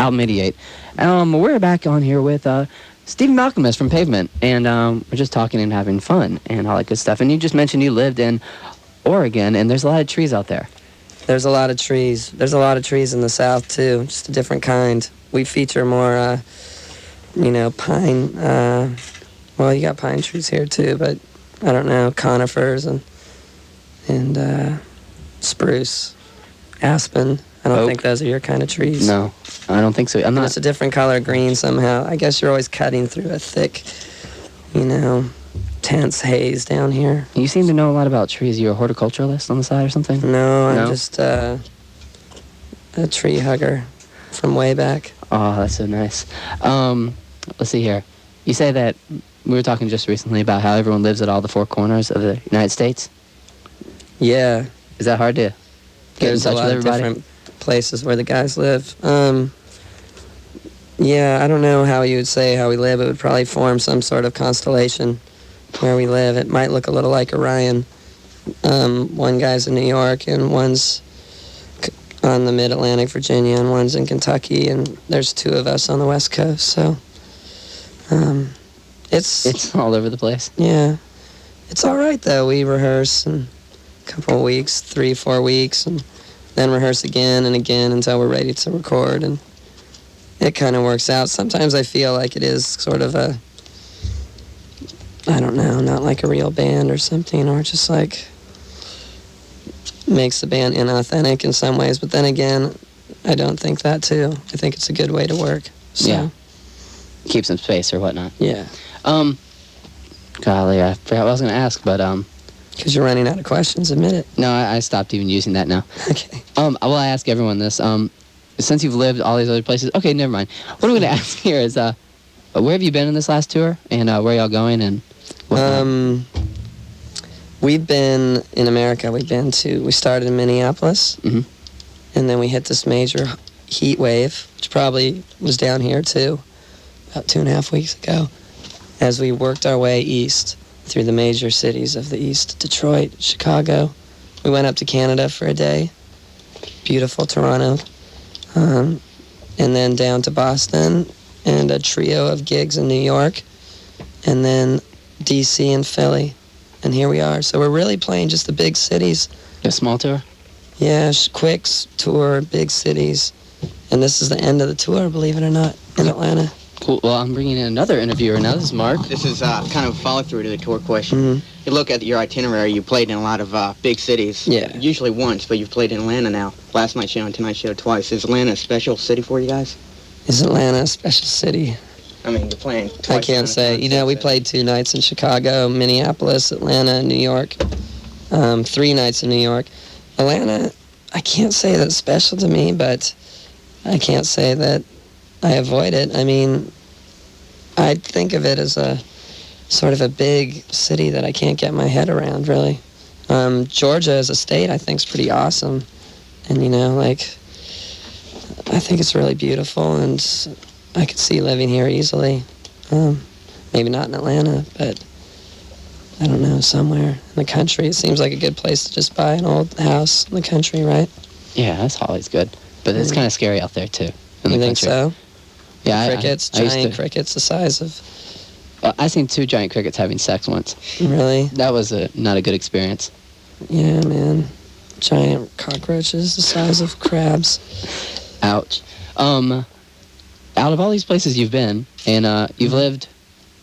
album 88. We're back on here with Steve Malkmus from Pavement, and we're just talking and having fun and all that good stuff. And you just mentioned you lived in Oregon, and there's a lot of trees out there. There's a lot of trees. There's a lot of trees in the South, too, just a different kind. We feature more, pine. Well, you got pine trees here, too, but I don't know, conifers and spruce, aspen. I don't think those are your kind of trees. No, I don't think so. I'm not. It's a different color green somehow. I guess you're always cutting through a thick, tense haze down here. You seem to know a lot about trees. You're a horticulturalist on the side or something? No, I'm just a tree hugger from way back. Oh, that's so nice. Let's see here. You say that we were talking just recently about how everyone lives at all the four corners of the United States. Yeah. Is that hard to get in touch with everybody? There's a lot of different places where the guys live. Yeah, I don't know how you would say how we live. It would probably form some sort of constellation where we live. It might look a little like Orion. One guy's in New York, and one's on the mid-Atlantic, Virginia, and one's in Kentucky, and there's two of us on the West Coast, so it's all over the place. Yeah. It's all right, though. We rehearse in a couple of weeks, 3-4 weeks, and then rehearse again and again until we're ready to record, and it kind of works out. Sometimes I feel like it is sort of a, I don't know, not like a real band or something, or just like makes the band inauthentic in some ways, but then again, I don't think that too. I think it's a good way to work. So. Yeah. Keep some space or whatnot. Yeah. Golly, I forgot what I was going to ask, but because you're running out of questions, admit it. No, I stopped even using that now. Okay. Well, I ask everyone this. Since you've lived all these other places, okay, never mind. What I'm going to ask here is, where have you been in this last tour, and where are y'all going, and whatnot? We've been in America. We started in Minneapolis, mm-hmm. and then we hit this major heat wave, which probably was down here too, about 2.5 weeks ago, as we worked our way east through the major cities of the East, Detroit, Chicago. We went up to Canada for a day, beautiful Toronto, and then down to Boston, and a trio of gigs in New York, and then D.C. and Philly, and here we are. So we're really playing just the big cities. A small tour? Yeah, quick tour, big cities, and this is the end of the tour, believe it or not, in Atlanta. Cool. Well, I'm bringing in another interviewer now. This is Mark. This is kind of a follow-through to the tour question. Mm-hmm. You look at your itinerary, you played in a lot of big cities. Yeah. Usually once, but you've played in Atlanta now. Last night's show and tonight's show twice. Is Atlanta a special city for you guys? Is Atlanta a special city? I mean, you're playing twice. I can't say. We played 2 nights in Chicago, Minneapolis, Atlanta, New York. 3 nights in New York. Atlanta, I can't say that's special to me, but I can't say that I avoid it. I mean, I think of it as a sort of a big city that I can't get my head around, really. Georgia as a state, I think, is pretty awesome. And, I think it's really beautiful, and I could see living here easily. Maybe not in Atlanta, but I don't know, somewhere in the country. It seems like a good place to just buy an old house in the country, right? Yeah, that's always good. But it's kind of scary out there, too. You think so? Yeah, crickets, giant crickets the size of... I seen 2 giant crickets having sex once. Really? That was not a good experience. Yeah, man. Giant cockroaches the size of crabs. Ouch. Out of all these places you've been, and you've lived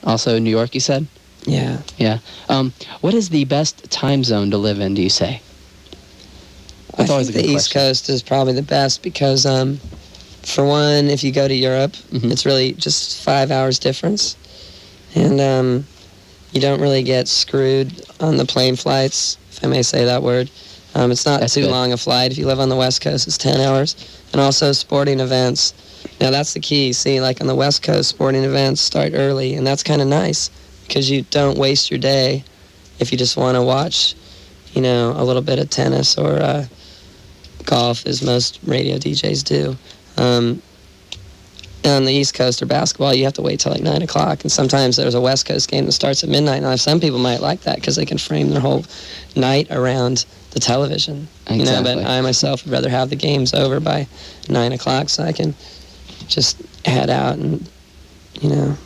also in New York, you said? Yeah. Yeah. What is the best time zone to live in, do you say? I think the East Coast is probably the best because, for one, if you go to Europe, mm-hmm. it's really just 5 hours difference. And you don't really get screwed on the plane flights, if I may say that word. It's not too long a flight. If you live on the West Coast, it's 10 hours. And also sporting events. Now, that's the key. See, like on the West Coast, sporting events start early, and that's kind of nice because you don't waste your day if you just want to watch, a little bit of tennis or golf, as most radio DJs do. On the East Coast or basketball, you have to wait till like 9 o'clock, and sometimes there's a West Coast game that starts at midnight. Now, some people might like that because they can frame their whole night around the television. Exactly. But I myself would rather have the games over by 9 o'clock so I can just head out and,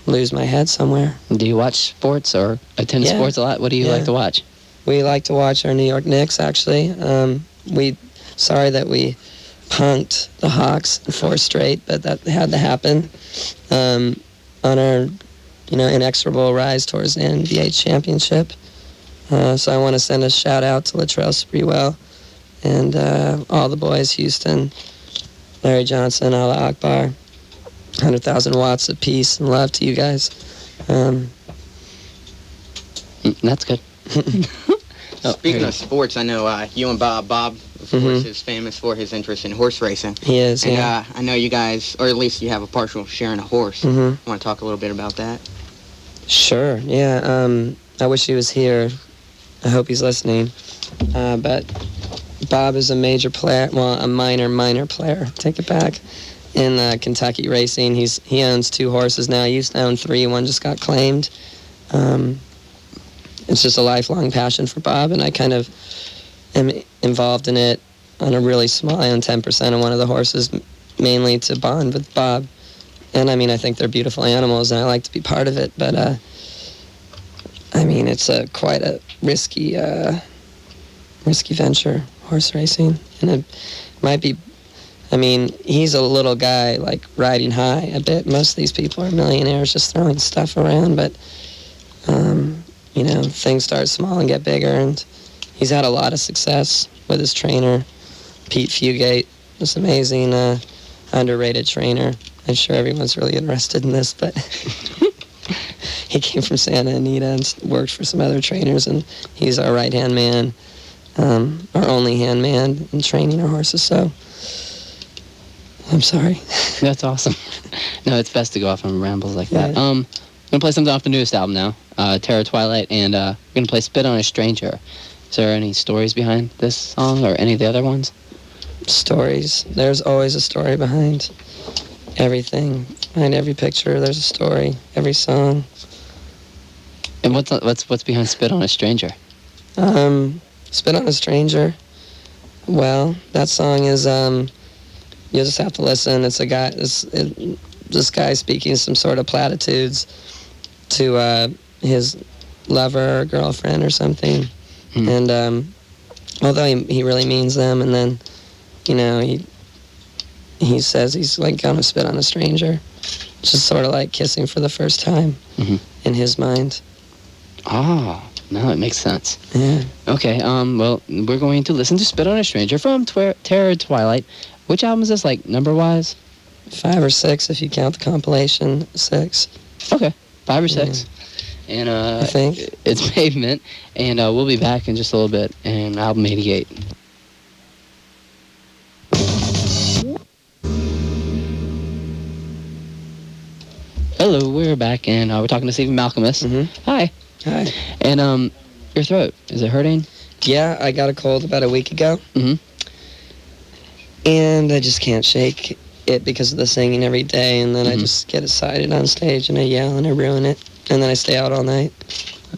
lose my head somewhere. Do you watch sports or attend Yeah. sports a lot? What do you like to watch? We like to watch our New York Knicks, actually. Sorry that we punked the Hawks 4 straight, but that had to happen on our, inexorable rise towards the NBA championship. So I want to send a shout out to Latrell Sprewell and all the boys, Houston, Larry Johnson, Allah Akbar, 100,000 watts of peace and love to you guys. That's good. Speaking of sports, I know you and Bob, of course, is famous for his interest in horse racing. He is, And yeah. I know you guys, or at least you have a partial share in a horse. Mhm. Want to talk a little bit about that? Sure, yeah. I wish he was here. I hope he's listening. But Bob is a major player, well, a minor player, take it back, in Kentucky racing. He owns 2 horses now. He used to own 3. One just got claimed. It's just a lifelong passion for Bob, and I kind of am involved in it on a really small. I own 10% of one of the horses, mainly to bond with Bob. And I mean, I think they're beautiful animals, and I like to be part of it. But I mean, it's quite a risky venture, horse racing, and it might be. I mean, he's a little guy, like riding high a bit. Most of these people are millionaires, just throwing stuff around, but. Things start small and get bigger, and he's had a lot of success with his trainer, Pete Fugate. This amazing, underrated trainer. I'm sure everyone's really interested in this, but he came from Santa Anita and worked for some other trainers, and he's our right-hand man, our only hand man in training our horses, so I'm sorry. That's awesome. No, it's best to go off on rambles like that. Yeah. I'm going to play something off the newest album now, Terror Twilight, and we're going to play Spit on a Stranger. Is there any stories behind this song or any of the other ones? Stories. There's always a story behind everything. Behind every picture, there's a story. Every song. And what's behind Spit on a Stranger? Spit on a Stranger. Well, that song is, you'll just have to listen. It's a guy, this guy speaking some sort of platitudes to his lover or girlfriend or something. And although he really means them, and then, he says he's like gonna spit on a stranger. It's just sort of like kissing for the first time in his mind. Oh, no, it makes sense. Yeah. Okay, well, we're going to listen to Spit on a Stranger from Terror Twilight. Which album is this, like, number-wise? 5 or 6 if you count the compilation. 6. Okay, 5 or 6. And I think it's Pavement, and we'll be back in just a little bit in album 88. Hello, we're back, and we're talking to Stephen Malkmus. Hi. Hi. And your throat, is it hurting? Yeah, I got a cold about a week ago. And I just can't shake it because of the singing every day, and then I just get excited on stage and I yell and I ruin it, and then I stay out all night.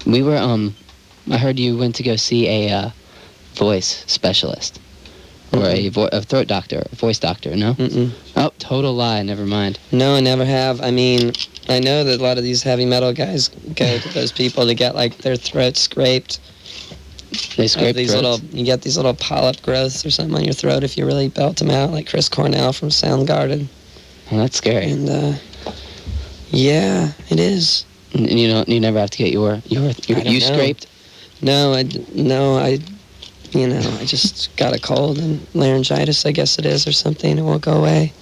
We were I heard you went to go see a voice specialist or a throat doctor, a voice doctor. No. Oh, total lie. Never mind. No, I never have. I mean, I know that a lot of these heavy metal guys go to those people to get like their throat scraped. They scrape these throats? you get these little polyp growths or something on your throat if you really belt them out, like Chris Cornell from Soundgarden. Oh, that's scary. And yeah, it is. And you never have to get your scraped? No, I just got a cold and laryngitis, I guess it is, or something. It won't go away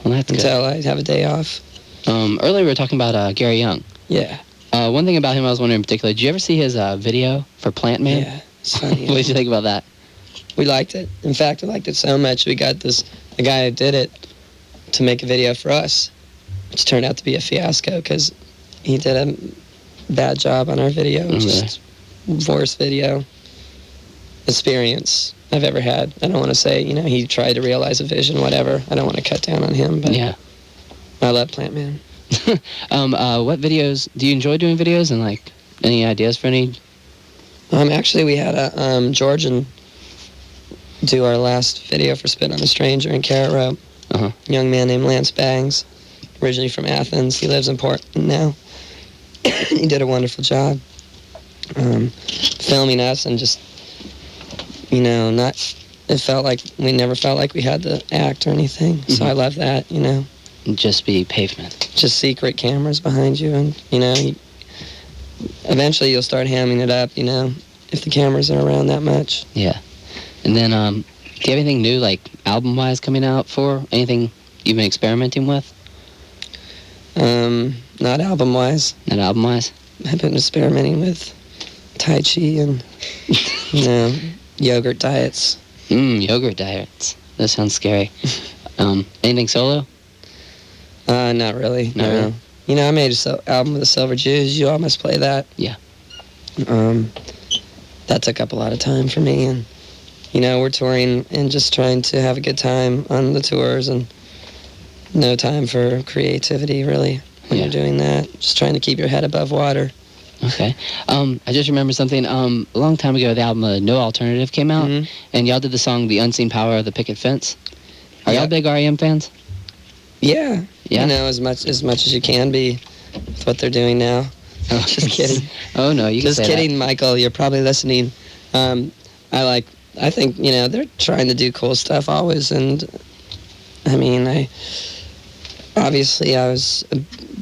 until I have a day off. Earlier we were talking about Gary Young. Yeah. One thing about him I was wondering in particular, did you ever see his video for Plant Man? Yeah, it's funny. What did you think about that? We liked it. In fact, we liked it so much we got the guy who did it to make a video for us, which turned out to be a fiasco because he did a bad job on our video. Just worst video experience I've ever had. I don't want to say, he tried to realize a vision, whatever. I don't want to cut down on him, but yeah. I love Plant Man. What videos, do you enjoy doing videos, and like any ideas for any? Actually we had a Georgian do our last video for Spit on a Stranger in Carrot Rope. Young man named Lance Bangs. originally from Athens. He lives in Portland now. He did a wonderful job filming us, and just, you know, it felt like we never felt like we had to act or anything. So I love that, you know. Just be Pavement. Just secret cameras behind you, and, you know, eventually you'll start hamming it up, you know, if the cameras are around that much. Yeah. And then, do you have anything new, like, album-wise coming out for? Anything you've been experimenting with? Not album-wise. Not album-wise? I've been experimenting with Tai Chi and, you know, yogurt diets. Yogurt diets. That sounds scary. Anything solo? Not really. Not really? You know, I made an album with the Silver Jews. You all must play that. Yeah. That took up a lot of time for me, and, you know, we're touring and just trying to have a good time on the tours, and no time for creativity, really, when you're doing that. Just trying to keep your head above water. Okay. I just remember something. A long time ago, the album No Alternative came out, and y'all did the song The Unseen Power of the Picket Fence. Are y'all big REM fans? Yeah. Yeah? You know, as much as you can be with what they're doing now. Oh, just kidding. Oh, no, you can just say kidding, that. Michael. You're probably listening. I think, you know, they're trying to do cool stuff always, and, I mean, I was a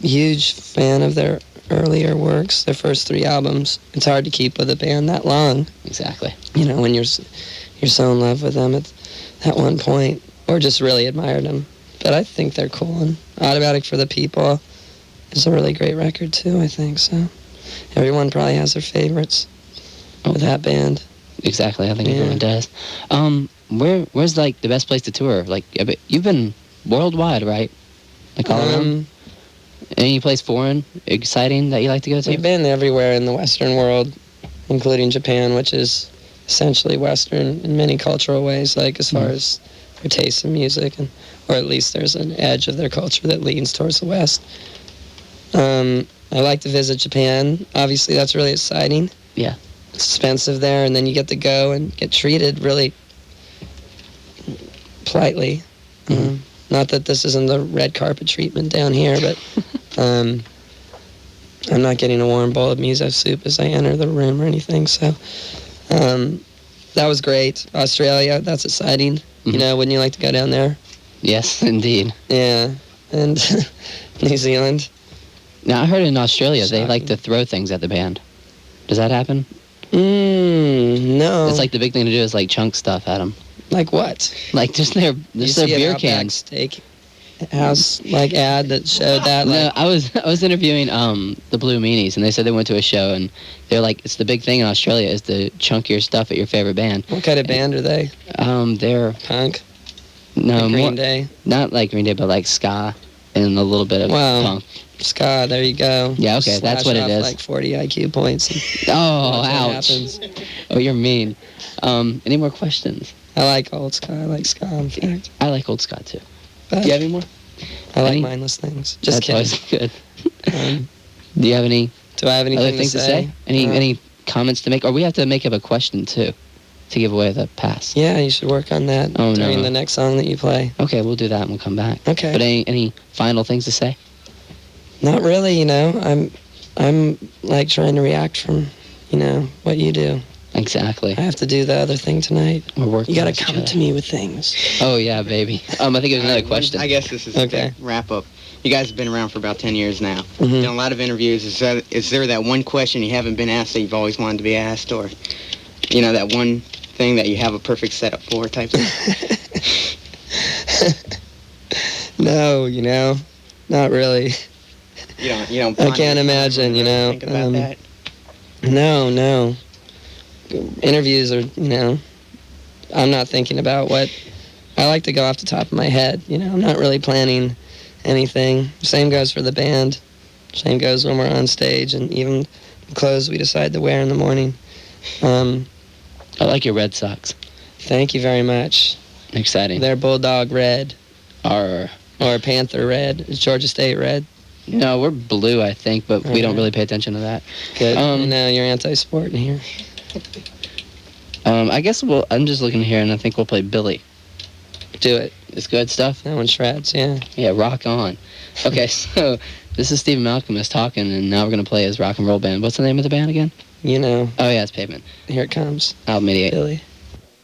huge fan of their earlier works, their first 3 albums. It's hard to keep with a band that long. Exactly. You know, when you're so in love with them at one point, or just really admired them. But I think they're cool, and Automatic for the People is a really great record too, I think. So everyone probably has their favorites with that band. Exactly, I think everyone does. Where's like the best place to tour? Like, you've been worldwide, right? Like all around. Any place foreign, exciting that you like to go to? We've been everywhere in the Western world, including Japan, which is essentially Western in many cultural ways, like as far as their taste in music, or at least there's an edge of their culture that leans towards the West. I like to visit Japan. Obviously, that's really exciting. Yeah. It's expensive there, and then you get to go and get treated really politely. Not that this isn't the red carpet treatment down here, but I'm not getting a warm bowl of miso soup as I enter the room or anything. So that was great. Australia, that's exciting. You know, wouldn't you like to go down there? Yes, indeed. Yeah, and New Zealand. Now, I heard in Australia they like to throw things at the band. Does that happen? No. It's like the big thing to do is like chunk stuff at them. Like what? Like just their beer cans. Steak house like ad that showed that. No, I was interviewing the Blue Meanies, and they said they went to a show, and they're like, it's the big thing in Australia is to chunk your stuff at your favorite band. What kind of band are they? They're punk. No, like Green more, Day. Not like Green Day, but like ska and a little bit of punk. Ska, there you go. Yeah, okay, that's what it is. Like 40 IQ points. Oh, ouch. Oh, you're mean. Any more questions? I like old ska. I like ska, in fact. I like old ska, too. But do you have any more? I like mindless things. Just kidding. That's good. Do you have any Do I have anything other things to say? Any comments to make? Or we have to make up a question, too, to give away the pass. Yeah, you should work on that during the next song that you play. Okay, we'll do that and we'll come back. Okay. But any final things to say? Not really, you know. I'm like trying to react from, you know, what you do. Exactly. I have to do the other thing tonight. We're working. You gotta come to me with things. Oh yeah, baby. I think it was another question. I guess this is okay. a wrap up. You guys have been around for about 10 years now. Done a lot of interviews. Is there that one question you haven't been asked that you've always wanted to be asked, or, you know, that one thing that you have a perfect setup for, type thing? No, you know, not really. You don't. I can't imagine, you know. Think about that. No. Interviews are, you know, I'm not thinking about what. I like to go off the top of my head, you know. I'm not really planning anything. Same goes for the band. Same goes when we're on stage, and even the clothes we decide to wear in the morning. I like your Red Sox. Thank you very much. Exciting. They're Bulldog Red. Or Panther Red. Is Georgia State Red? No, we're blue, I think, but we don't really pay attention to that. Good. No, you're anti-sport in here. I guess I'm just looking here, and I think we'll play Billy. Do it. It's good stuff. That one shreds, yeah. Yeah, rock on. Okay, so this is Stephen Malkmus talking, and now we're going to play his rock and roll band. What's the name of the band again? You know. Oh, yeah, it's Pavement. Here it comes. Album 88. Billy.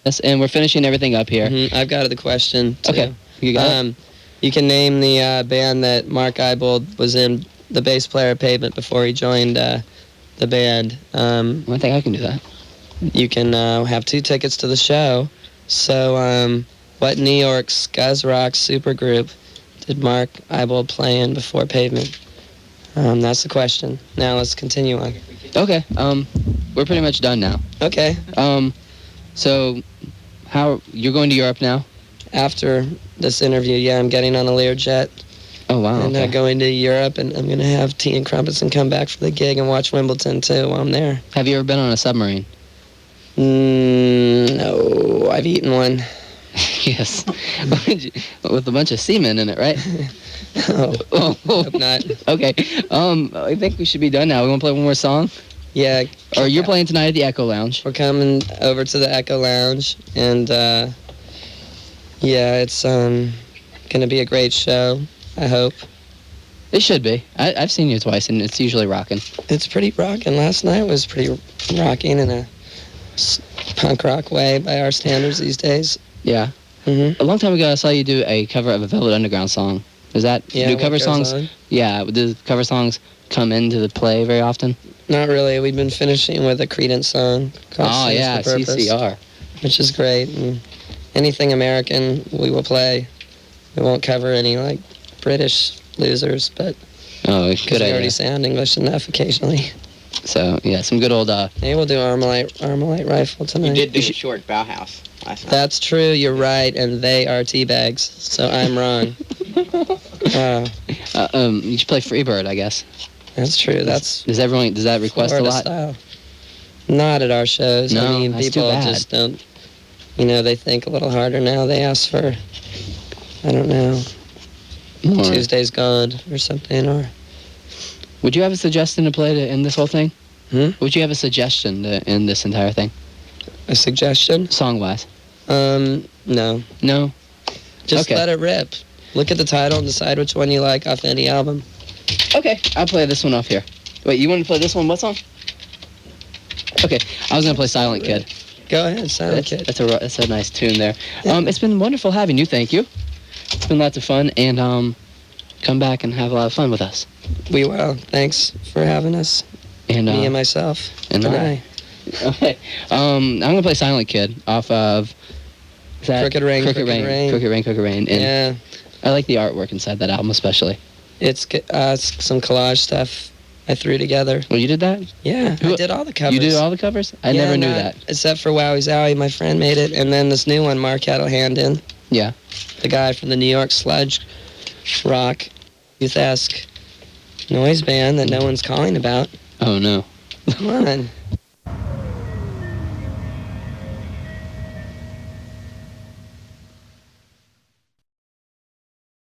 Yes, and we're finishing everything up here. I've got the question, too. Okay, you got it? You can name the band that Mark Eibold was in, the bass player of Pavement, before he joined the band. I think I can do that. You can have 2 tickets to the show. So, what New York scuzz rock supergroup did Mark Eibold play in before Pavement? That's the question. Now let's continue on. Okay, we're pretty much done now. Okay. So, you're going to Europe now? After this interview, yeah, I'm getting on a Learjet. Oh, wow, And okay. going to Europe, and I'm going to have tea and crumpets and come back for the gig and watch Wimbledon, too, while I'm there. Have you ever been on a submarine? No, I've eaten one. Yes. With a bunch of semen in it, right? No, Oh, hope not. okay. I think we should be done now. We want to play one more song? Yeah. Or you're playing tonight at the Echo Lounge? We're coming over to the Echo Lounge, and yeah, it's going to be a great show, I hope. It should be. I've seen you twice, and it's usually rocking. It's pretty rocking. Last night was pretty rocking in a punk rock way by our standards these days. Yeah. A long time ago, I saw you do a cover of a Velvet Underground song. Is that do cover songs? On? Yeah. Do cover songs come into the play very often? Not really. We've been finishing with a Creedence song called Oh Sings yeah, for Purpose, CCR. which is great. And anything American, we will play. We won't cover any like British losers, but Oh, because good we idea. already sound English enough occasionally. So yeah, some good old. Maybe we'll do Armalite Rifle tonight. You did do a short Bauhaus last night. That's true. You're right, and they are teabags. So I'm wrong. You should play Freebird, I guess. That's true. That's Does that request Florida a lot? style. Not at our shows. No, I mean, that's too people bad. just don't. They think a little harder now. They ask for, I don't know, More. Tuesday's Gone or something. Or Would you have a suggestion to play to end this whole thing? Would you have a suggestion to end this entire thing, a suggestion? song-wise? No. No. Just Okay. let it rip. Look at the title and decide which one you like off any album. Okay, I'll play this one off here. Wait, you want to play this one? What song? Okay, I was gonna play Silent Kid. Go ahead, Silent Kid. That's a nice tune there. It's been wonderful having you. Thank you. It's been lots of fun, and come back and have a lot of fun with us. We will. Thanks for having us. And Me and myself. and Good I. night. Okay, I'm gonna play Silent Kid off of. Is that Crooked Rain, Crooked Rain. And Yeah. I like the artwork inside that album especially. It's some collage stuff I threw together. Well, you did that? Yeah, I did all the covers. You did all the covers? I never knew that. Except for Wowie Zowie, my friend made it, and then this new one Mark had a hand in. Yeah. The guy from the New York sludge rock, youth-esque noise band that no one's calling about. Oh no. Come on.